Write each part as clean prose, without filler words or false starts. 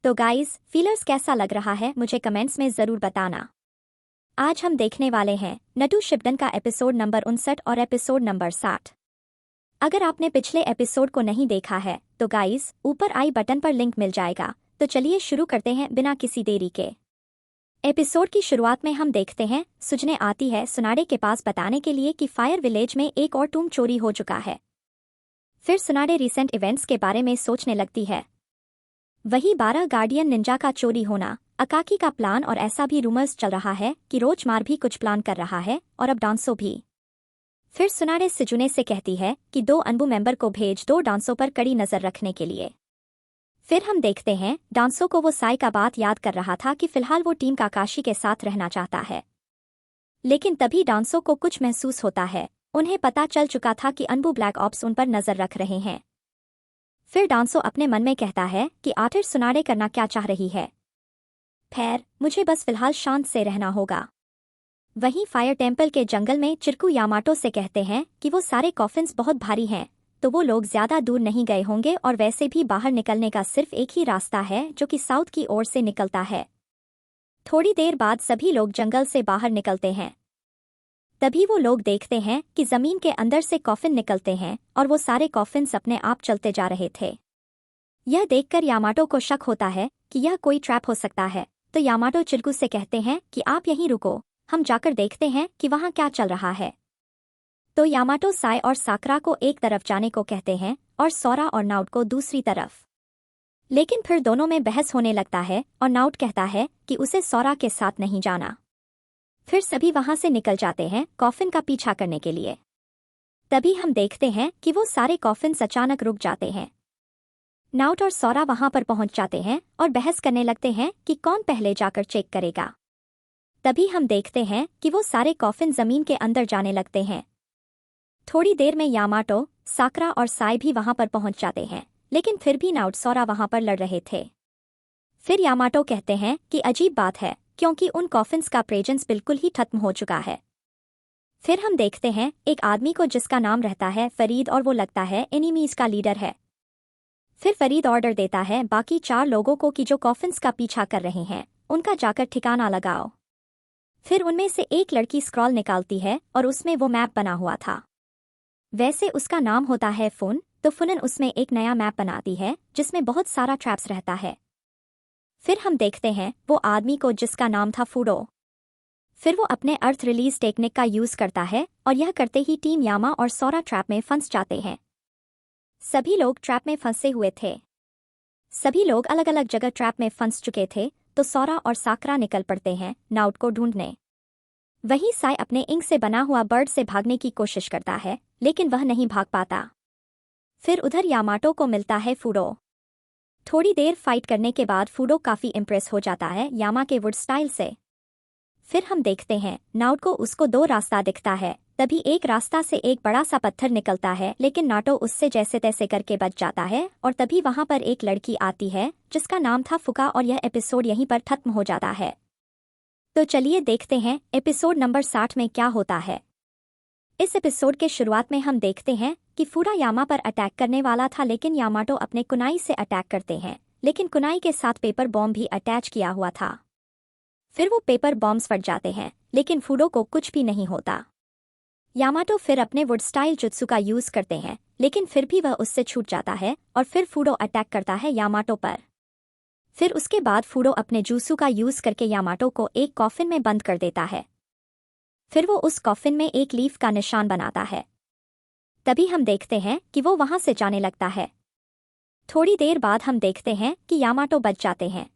तो guys, feelers कैसा लग रहा है मुझे कमेंट्स में ज़रूर बताना। आज हम देखने वाले हैं नटू शिपडन का एपिसोड नंबर 59 और एपिसोड नंबर 60। अगर आपने पिछले एपिसोड को नहीं देखा है तो गाइस, ऊपर आई बटन पर लिंक मिल जाएगा। तो चलिए शुरू करते हैं बिना किसी देरी के। एपिसोड की शुरुआत में हम देखते हैं सुजने आती है सुनाडे के पास बताने के लिए कि फायर विलेज में एक और टूम चोरी हो चुका है। फिर सुनाडे रिसेंट इवेंट्स के बारे में सोचने लगती है। वही 12 गार्डियन निंजा का चोरी होना, अकाकी का प्लान और ऐसा भी रूमर्स चल रहा है कि रोचमार भी कुछ प्लान कर रहा है और अब डांसो भी। फिर सुनाडे सिजुने से कहती है कि 2 अनबू मेंबर को भेज दो डांसो पर कड़ी नजर रखने के लिए। फिर हम देखते हैं डांसो को वो साई का बात याद कर रहा था कि फिलहाल वो टीम काकाशी के साथ रहना चाहता है। लेकिन तभी डांसो को कुछ महसूस होता है। उन्हें पता चल चुका था कि अनबू ब्लैक ऑप्स उन पर नजर रख रहे हैं। फिर डांसो अपने मन में कहता है कि आखिर सुनाडे करना क्या चाह रही है। खैर, मुझे बस फिलहाल शांत से रहना होगा। वहीं फायर टेम्पल के जंगल में चिरकू यामाटो से कहते हैं कि वो सारे कॉफिन्स बहुत भारी हैं, तो वो लोग ज्यादा दूर नहीं गए होंगे और वैसे भी बाहर निकलने का सिर्फ एक ही रास्ता है जो कि साउथ की ओर से निकलता है। थोड़ी देर बाद सभी लोग जंगल से बाहर निकलते हैं। तभी वो लोग देखते हैं कि जमीन के अंदर से कॉफिन निकलते हैं और वो सारे कॉफिन्स अपने आप चलते जा रहे थे। यह देखकर यामाटो को शक होता है कि यह कोई ट्रैप हो सकता है, तो यामाटो चिरकू से कहते हैं कि आप यहीं रुको, हम जाकर देखते हैं कि वहां क्या चल रहा है। तो यामाटो साई और साकरा को एक तरफ जाने को कहते हैं और सोरा और नाउट को दूसरी तरफ। लेकिन फिर दोनों में बहस होने लगता है और नाउट कहता है कि उसे सोरा के साथ नहीं जाना। फिर सभी वहां से निकल जाते हैं कॉफिन का पीछा करने के लिए। तभी हम देखते हैं कि वो सारे कॉफिन्स अचानक रुक जाते हैं। नाउट और सोरा वहां पर पहुंच जाते हैं और बहस करने लगते हैं कि कौन पहले जाकर चेक करेगा। तभी हम देखते हैं कि वो सारे कॉफिन जमीन के अंदर जाने लगते हैं। थोड़ी देर में यामाटो, साकरा और साई भी वहां पर पहुंच जाते हैं, लेकिन फिर भी नाउट सोरा वहां पर लड़ रहे थे। फिर यामाटो कहते हैं कि अजीब बात है, क्योंकि उन कॉफिन्स का प्रेजेंस बिल्कुल ही खत्म हो चुका है। फिर हम देखते हैं एक आदमी को जिसका नाम रहता है फरीद और वो लगता है एनिमीज का लीडर है। फिर फरीद ऑर्डर देता है बाकी 4 लोगों को कि जो कॉफिन्स का पीछा कर रहे हैं उनका जाकर ठिकाना लगाओ। फिर उनमें से एक लड़की स्क्रॉल निकालती है और उसमें वो मैप बना हुआ था। वैसे उसका नाम होता है फुन, तो फुनन उसमें एक नया मैप बनाती है जिसमें बहुत सारा ट्रैप्स रहता है। फिर हम देखते हैं वो आदमी को जिसका नाम था फूडो। फिर वो अपने अर्थ रिलीज टेक्निक का यूज करता है और यह करते ही टीम यामा और सोरा ट्रैप में फंस जाते हैं। सभी लोग ट्रैप में फंसे हुए थे। सभी लोग अलग अलग जगह ट्रैप में फंस चुके थे, तो सोरा और साकरा निकल पड़ते हैं नाउट को ढूंढने। वहीं साई अपने इंक से बना हुआ बर्ड से भागने की कोशिश करता है, लेकिन वह नहीं भाग पाता। फिर उधर यामाटो को मिलता है फूडो। थोड़ी देर फाइट करने के बाद फूडो काफी इम्प्रेस हो जाता है यामा के वुड स्टाइल से। फिर हम देखते हैं नाउट को उसको 2 रास्ता दिखता है। तभी एक रास्ता से एक बड़ा सा पत्थर निकलता है, लेकिन नाटो उससे जैसे तैसे करके बच जाता है और तभी वहां पर एक लड़की आती है जिसका नाम था फुका और यह एपिसोड यहीं पर खत्म हो जाता है। तो चलिए देखते हैं एपिसोड नंबर 60 में क्या होता है। इस एपिसोड के शुरुआत में हम देखते हैं कि फूडा यामा पर अटैक करने वाला था, लेकिन यामाटो अपने कुनाई से अटैक करते हैं, लेकिन कुनाई के साथ पेपर बॉम्ब भी अटैच किया हुआ था। फिर वो पेपर बॉम्ब्स फट जाते हैं, लेकिन फूडो को कुछ भी नहीं होता। यामाटो फिर अपने वुड स्टाइल जुत्सु का यूज करते हैं, लेकिन फिर भी वह उससे छूट जाता है और फिर फूडो अटैक करता है यामाटो पर। फिर उसके बाद फूडो अपने जुत्सु का यूज करके यामाटो को एक कॉफिन में बंद कर देता है। फिर वो उस कॉफिन में एक लीफ का निशान बनाता है। तभी हम देखते हैं कि वो वहां से जाने लगता है। थोड़ी देर बाद हम देखते हैं कि यामाटो बच जाते हैं।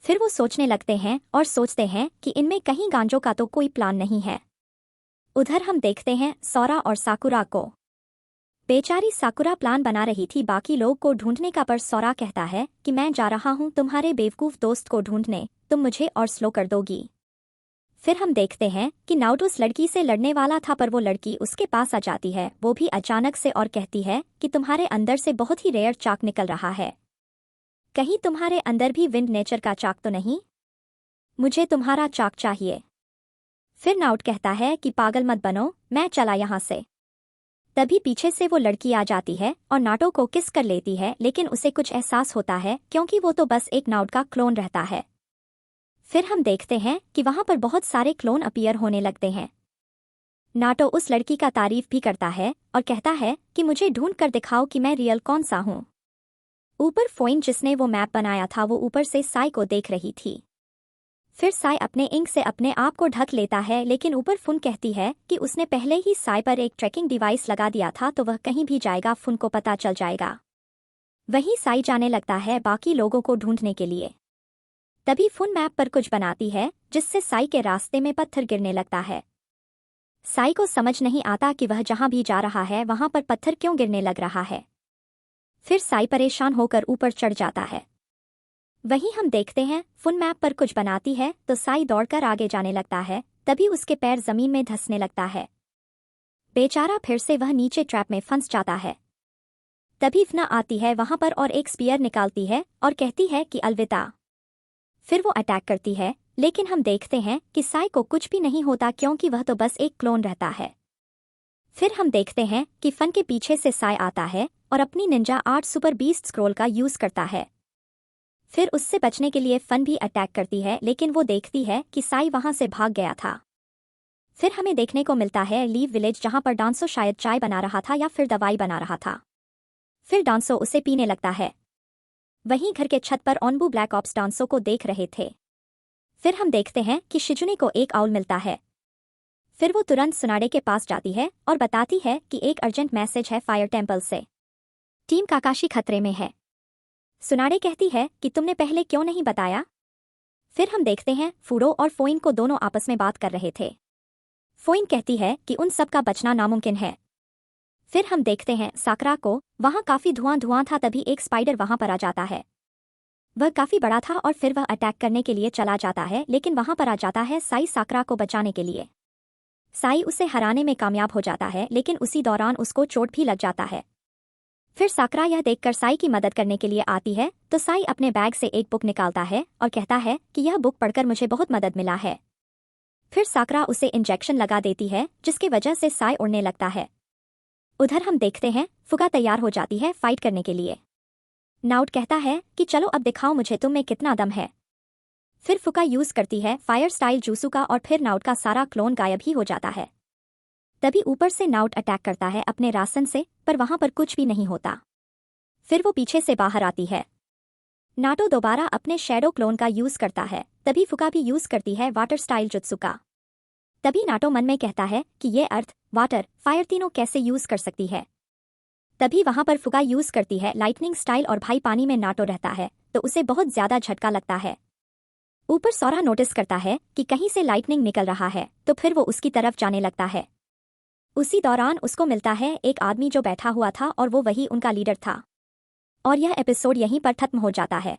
फिर वो सोचने लगते हैं और सोचते हैं कि इनमें कहीं गांजो का तो कोई प्लान नहीं है। उधर हम देखते हैं सोरा और साकुरा को। बेचारी साकुरा प्लान बना रही थी बाकी लोग को ढूंढने का, पर सोरा कहता है कि मैं जा रहा हूं तुम्हारे बेवकूफ दोस्त को ढूंढने, तुम मुझे और स्लो कर दोगी। फिर हम देखते हैं कि नाउट उस लड़की से लड़ने वाला था, पर वो लड़की उसके पास आ जाती है, वो भी अचानक से, और कहती है कि तुम्हारे अंदर से बहुत ही रेयर चाक निकल रहा है। कहीं तुम्हारे अंदर भी विंड नेचर का चाक तो नहीं? मुझे तुम्हारा चाक चाहिए। फिर नाउट कहता है कि पागल मत बनो, मैं चला यहाँ से। तभी पीछे से वो लड़की आ जाती है और नाटो को किस कर लेती है, लेकिन उसे कुछ एहसास होता है क्योंकि वो तो बस एक नाउट का क्लोन रहता है। फिर हम देखते हैं कि वहां पर बहुत सारे क्लोन अपीयर होने लगते हैं। नाटो उस लड़की का तारीफ भी करता है और कहता है कि मुझे ढूंढ कर दिखाओ कि मैं रियल कौन सा हूं। ऊपर फोइन जिसने वो मैप बनाया था वो ऊपर से साई को देख रही थी। फिर साई अपने इंक से अपने आप को ढक लेता है, लेकिन ऊपर फुन कहती है कि उसने पहले ही साई पर एक ट्रैकिंग डिवाइस लगा दिया था, तो वह कहीं भी जाएगा फुन को पता चल जाएगा। वहीं साई जाने लगता है बाकी लोगों को ढूंढने के लिए। तभी फुन मैप पर कुछ बनाती है जिससे साई के रास्ते में पत्थर गिरने लगता है। साई को समझ नहीं आता कि वह जहां भी जा रहा है वहां पर पत्थर क्यों गिरने लग रहा है। फिर साई परेशान होकर ऊपर चढ़ जाता है। वहीं हम देखते हैं फुन मैप पर कुछ बनाती है तो साई दौड़कर आगे जाने लगता है, तभी उसके पैर जमीन में धंसने लगता है। बेचारा फिर से वह नीचे ट्रैप में फंस जाता है। तभी फना आती है वहां पर और एक स्पीयर निकालती है और कहती है कि अलविदा। फिर वो अटैक करती है, लेकिन हम देखते हैं कि साई को कुछ भी नहीं होता क्योंकि वह तो बस एक क्लोन रहता है। फिर हम देखते हैं कि फन के पीछे से साई आता है और अपनी Ninja art super beast scroll का यूज करता है। फिर उससे बचने के लिए फन भी अटैक करती है, लेकिन वो देखती है कि साई वहां से भाग गया था। फिर हमें देखने को मिलता है लीव विलेज, जहां पर डांसो शायद चाय बना रहा था या फिर दवाई बना रहा था। फिर डांसो उसे पीने लगता है। वहीं घर के छत पर ऑनबू ब्लैक ऑप्स डांसो को देख रहे थे। फिर हम देखते हैं कि शिजुने को एक आउल मिलता है। फिर वो तुरंत सुनाडे के पास जाती है और बताती है कि एक अर्जेंट मैसेज है फायर टेम्पल से। टीम काकाशी खतरे में है। सुनाडे कहती है कि तुमने पहले क्यों नहीं बताया। फिर हम देखते हैं फूडो और फोइन को दोनों आपस में बात कर रहे थे। फोइन कहती है कि उन सब का बचना नामुमकिन है। फिर हम देखते हैं साकरा को, वहां काफी धुआं धुआं था, तभी एक स्पाइडर वहां पर आ जाता है। वह काफी बड़ा था और फिर वह अटैक करने के लिए चला जाता है, लेकिन वहां पर आ जाता है साई साकरा को बचाने के लिए। साई उसे हराने में कामयाब हो जाता है, लेकिन उसी दौरान उसको चोट भी लग जाता है। फिर साकरा यह देखकर साई की मदद करने के लिए आती है तो साई अपने बैग से एक बुक निकालता है और कहता है कि यह बुक पढ़कर मुझे बहुत मदद मिला है। फिर साकरा उसे इंजेक्शन लगा देती है जिसकी वजह से साई उड़ने लगता है। उधर हम देखते हैं फुका तैयार हो जाती है फाइट करने के लिए। नाउट कहता है कि चलो अब दिखाओ मुझे तुम में कितना दम है। फिर फुका यूज करती है फायर स्टाइल जूसू का और फिर नाउट का सारा क्लोन गायब ही हो जाता है। तभी ऊपर से नाउट अटैक करता है अपने रासन से, पर वहां पर कुछ भी नहीं होता। फिर वो पीछे से बाहर आती है। नाटो दोबारा अपने शैडो क्लोन का यूज करता है, तभी फुका भी यूज करती है वाटर स्टाइल जुत्सु का। तभी नाटो मन में कहता है कि ये अर्थ, वाटर, फायर तीनों कैसे यूज कर सकती है। तभी वहां पर फुका यूज करती है लाइटनिंग स्टाइल और भाई पानी में नाटो रहता है तो उसे बहुत ज्यादा झटका लगता है। ऊपर सोरा नोटिस करता है कि कहीं से लाइटनिंग निकल रहा है तो फिर वो उसकी तरफ जाने लगता है। उसी दौरान उसको मिलता है एक आदमी जो बैठा हुआ था और वो वही उनका लीडर था। और यह एपिसोड यहीं पर खत्म हो जाता है।